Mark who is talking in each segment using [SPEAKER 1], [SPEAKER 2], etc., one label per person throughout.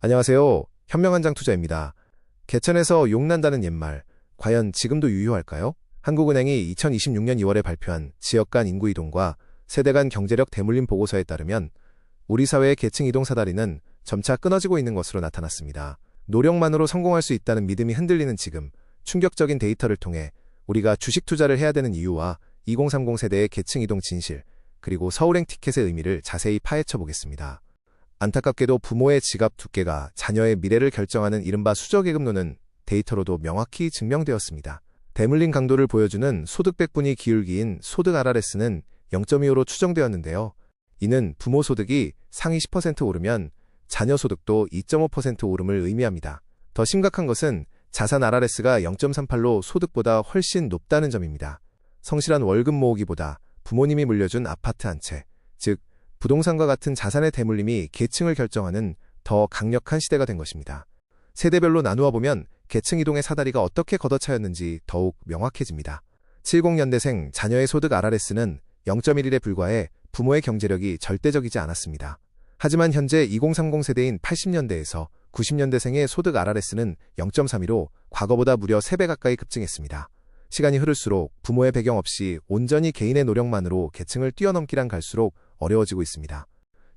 [SPEAKER 1] 안녕하세요. 현명한장 투자입니다. 개천에서 욕난다는 옛말, 과연 지금도 유효할까요? 한국은행이 2026년 2월에 발표한 지역 간 인구 이동과 세대 간 경제력 대물림 보고서에 따르면 우리 사회의 계층 이동 사다리는 점차 끊어지고 있는 것으로 나타났습니다. 노력만으로 성공할 수 있다는 믿음이 흔들리는 지금, 충격적인 데이터를 통해 우리가 주식 투자를 해야 되는 이유와 2030 세대의 계층 이동 진실, 그리고 서울행 티켓의 의미를 자세히 파헤쳐 보겠습니다. 안타깝게도 부모의 지갑 두께가 자녀의 미래를 결정하는 이른바 수저계급론은 데이터로도 명확히 증명되었습니다. 대물림 강도를 보여주는 소득백분위 기울기인 소득 RRS는 0.25로 추정되었는데요. 이는 부모 소득이 상위 10% 오르면 자녀 소득도 2.5% 오름을 의미합니다. 더 심각한 것은 자산 RRS가 0.38로 소득보다 훨씬 높다는 점입니다. 성실한 월급 모으기보다 부모님이 물려준 아파트 한 채, 즉 부동산과 같은 자산의 대물림이 계층을 결정하는 더 강력한 시대가 된 것입니다. 세대별로 나누어 보면 계층 이동의 사다리가 어떻게 걷어차였는지 더욱 명확해집니다. 70년대생 자녀의 소득 RRS는 0.11에 불과해 부모의 경제력이 절대적이지 않았습니다. 하지만 현재 2030 세대인 80년대에서 90년대생의 소득 RRS는 0.32로 과거보다 무려 3배 가까이 급증했습니다. 시간이 흐를수록 부모의 배경 없이 온전히 개인의 노력만으로 계층을 뛰어넘기란 갈수록 어려워지고 있습니다.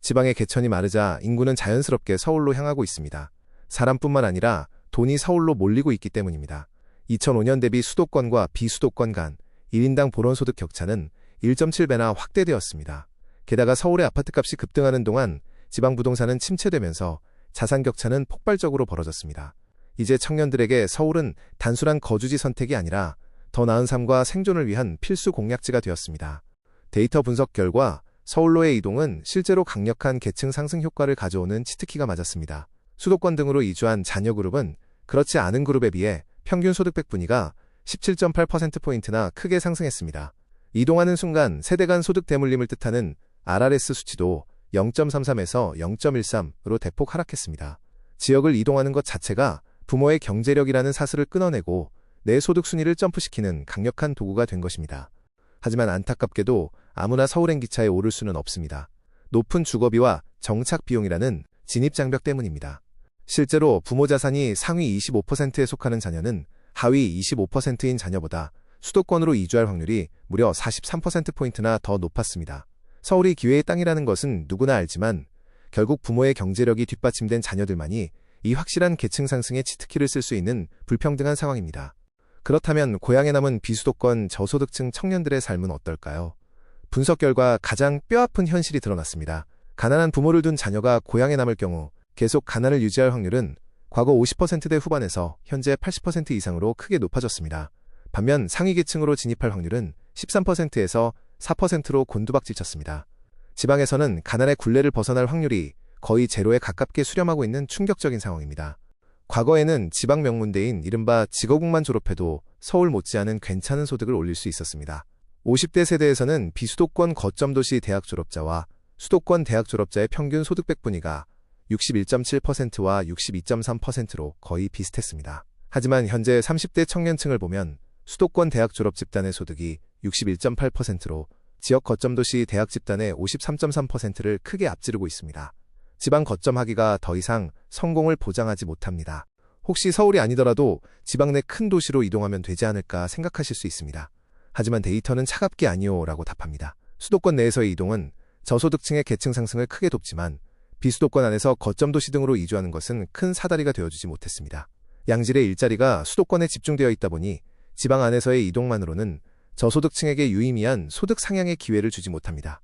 [SPEAKER 1] 지방의 개천이 마르자 인구는 자연스럽게 서울로 향하고 있습니다. 사람뿐만 아니라 돈이 서울로 몰리고 있기 때문입니다. 2005년 대비 수도권과 비수도권 간 1인당 본원소득 격차는 1.7배나 확대되었습니다. 게다가 서울의 아파트값이 급등하는 동안 지방 부동산은 침체되면서 자산 격차는 폭발적으로 벌어졌습니다. 이제 청년들에게 서울은 단순한 거주지 선택이 아니라 더 나은 삶과 생존을 위한 필수 공약지가 되었습니다. 데이터 분석 결과 서울로의 이동은 실제로 강력한 계층 상승 효과를 가져오는 치트키가 맞았습니다. 수도권 등으로 이주한 자녀 그룹은 그렇지 않은 그룹에 비해 평균 소득 백분위가 17.8%포인트나 크게 상승했습니다. 이동하는 순간 세대 간 소득 대물림을 뜻하는 RRS 수치도 0.33에서 0.13으로 대폭 하락했습니다. 지역을 이동하는 것 자체가 부모의 경제력이라는 사슬을 끊어내고 내 소득 순위를 점프시키는 강력한 도구가 된 것입니다. 하지만 안타깝게도 아무나 서울행 기차에 오를 수는 없습니다. 높은 주거비와 정착 비용이라는 진입장벽 때문입니다. 실제로 부모 자산이 상위 25%에 속하는 자녀는 하위 25%인 자녀보다 수도권으로 이주할 확률이 무려 43%포인트나 더 높았습니다. 서울이 기회의 땅이라는 것은 누구나 알지만 결국 부모의 경제력이 뒷받침된 자녀들만이 이 확실한 계층 상승의 치트키를 쓸 수 있는 불평등한 상황입니다. 그렇다면 고향에 남은 비수도권 저소득층 청년들의 삶은 어떨까요? 분석 결과 가장 뼈아픈 현실이 드러났습니다. 가난한 부모를 둔 자녀가 고향에 남을 경우 계속 가난을 유지할 확률은 과거 50%대 후반에서 현재 80% 이상으로 크게 높아졌습니다. 반면 상위 계층으로 진입할 확률은 13%에서 4%로 곤두박질쳤습니다. 지방에서는 가난의 굴레를 벗어날 확률이 거의 제로에 가깝게 수렴하고 있는 충격적인 상황입니다. 과거에는 지방 명문대인 이른바 직어국만 졸업해도 서울 못지않은 괜찮은 소득을 올릴 수 있었습니다. 50대 세대에서는 비수도권 거점도시 대학 졸업자와 수도권 대학 졸업자의 평균 소득 백분위가 61.7%와 62.3%로 거의 비슷했습니다. 하지만 현재 30대 청년층을 보면 수도권 대학 졸업 집단의 소득이 61.8%로 지역 거점도시 대학 집단의 53.3%를 크게 앞지르고 있습니다. 지방 거점하기가 더 이상 성공을 보장하지 못합니다. 혹시 서울이 아니더라도 지방 내 큰 도시로 이동하면 되지 않을까 생각하실 수 있습니다. 하지만 데이터는 차갑게 아니오 라고 답합니다. 수도권 내에서의 이동은 저소득층의 계층 상승을 크게 돕지만 비수도권 안에서 거점도시 등으로 이주하는 것은 큰 사다리가 되어주지 못했습니다. 양질의 일자리가 수도권에 집중되어 있다 보니 지방 안에서의 이동만으로는 저소득층에게 유의미한 소득 상향의 기회를 주지 못합니다.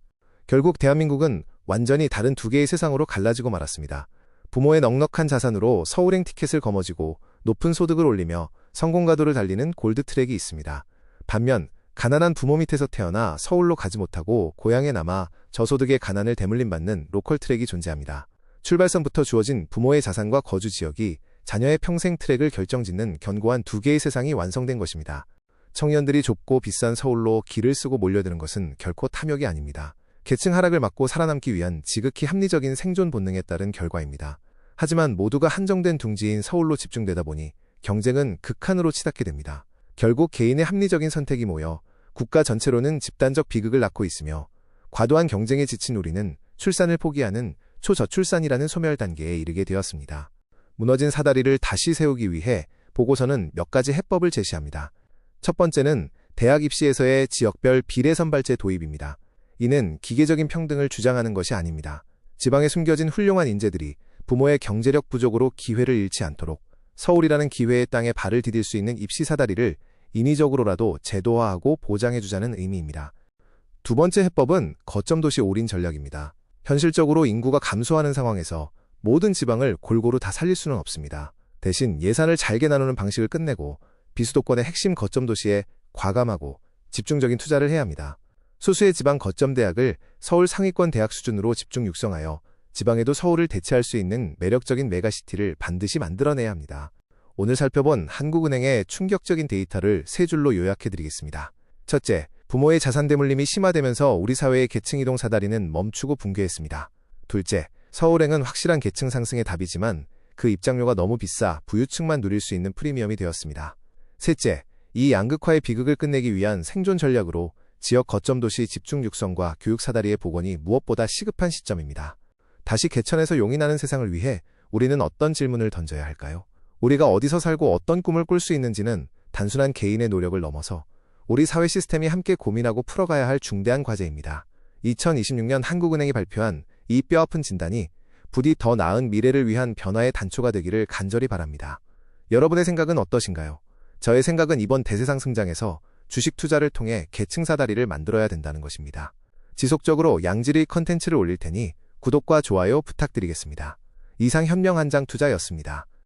[SPEAKER 1] 결국 대한민국은 완전히 다른 두 개의 세상으로 갈라지고 말았습니다. 부모의 넉넉한 자산으로 서울행 티켓을 거머쥐고 높은 소득을 올리며 성공가도를 달리는 골드트랙이 있습니다. 반면 가난한 부모 밑에서 태어나 서울로 가지 못하고 고향에 남아 저소득의 가난을 대물림받는 로컬 트랙이 존재합니다. 출발선부터 주어진 부모의 자산과 거주 지역이 자녀의 평생 트랙을 결정짓는 견고한 두 개의 세상이 완성된 것입니다. 청년들이 좁고 비싼 서울로 길을 쓰고 몰려드는 것은 결코 탐욕이 아닙니다. 계층 하락을 막고 살아남기 위한 지극히 합리적인 생존 본능에 따른 결과입니다. 하지만 모두가 한정된 둥지인 서울로 집중되다 보니 경쟁은 극한으로 치닫게 됩니다. 결국 개인의 합리적인 선택이 모여 국가 전체로는 집단적 비극을 낳고 있으며 과도한 경쟁에 지친 우리는 출산을 포기하는 초저출산이라는 소멸 단계에 이르게 되었습니다. 무너진 사다리를 다시 세우기 위해 보고서는 몇 가지 해법을 제시합니다. 첫 번째는 대학 입시에서의 지역별 비례 선발제 도입입니다. 이는 기계적인 평등을 주장하는 것이 아닙니다. 지방에 숨겨진 훌륭한 인재들이 부모의 경제력 부족으로 기회를 잃지 않도록 서울이라는 기회의 땅에 발을 디딜 수 있는 입시 사다리를 인위적으로라도 제도화하고 보장해주자는 의미입니다. 두 번째 해법은 거점도시 올인 전략입니다. 현실적으로 인구가 감소하는 상황에서 모든 지방을 골고루 다 살릴 수는 없습니다. 대신 예산을 잘게 나누는 방식을 끝내고 비수도권의 핵심 거점도시에 과감하고 집중적인 투자를 해야 합니다. 소수의 지방 거점 대학을 서울 상위권 대학 수준으로 집중 육성하여 지방에도 서울을 대체할 수 있는 매력적인 메가시티를 반드시 만들어내야 합니다. 오늘 살펴본 한국은행의 충격적인 데이터를 세 줄로 요약해드리겠습니다. 첫째, 부모의 자산 대물림이 심화되면서 우리 사회의 계층 이동 사다리는 멈추고 붕괴했습니다. 둘째, 서울행은 확실한 계층 상승의 답이지만 그 입장료가 너무 비싸 부유층만 누릴 수 있는 프리미엄이 되었습니다. 셋째, 이 양극화의 비극을 끝내기 위한 생존 전략으로 지역 거점 도시 집중 육성과 교육 사다리의 복원이 무엇보다 시급한 시점입니다. 다시 개천에서 용이 나는 세상을 위해 우리는 어떤 질문을 던져야 할까요? 우리가 어디서 살고 어떤 꿈을 꿀 수 있는지는 단순한 개인의 노력을 넘어서 우리 사회 시스템이 함께 고민하고 풀어가야 할 중대한 과제입니다. 2026년 한국은행이 발표한 이 뼈아픈 진단이 부디 더 나은 미래를 위한 변화의 단초가 되기를 간절히 바랍니다. 여러분의 생각은 어떠신가요? 저의 생각은 이번 대세상 승장에서 주식 투자를 통해 계층 사다리를 만들어야 된다는 것입니다. 지속적으로 양질의 컨텐츠를 올릴 테니 구독과 좋아요 부탁드리겠습니다. 이상 현명한장 투자였습니다.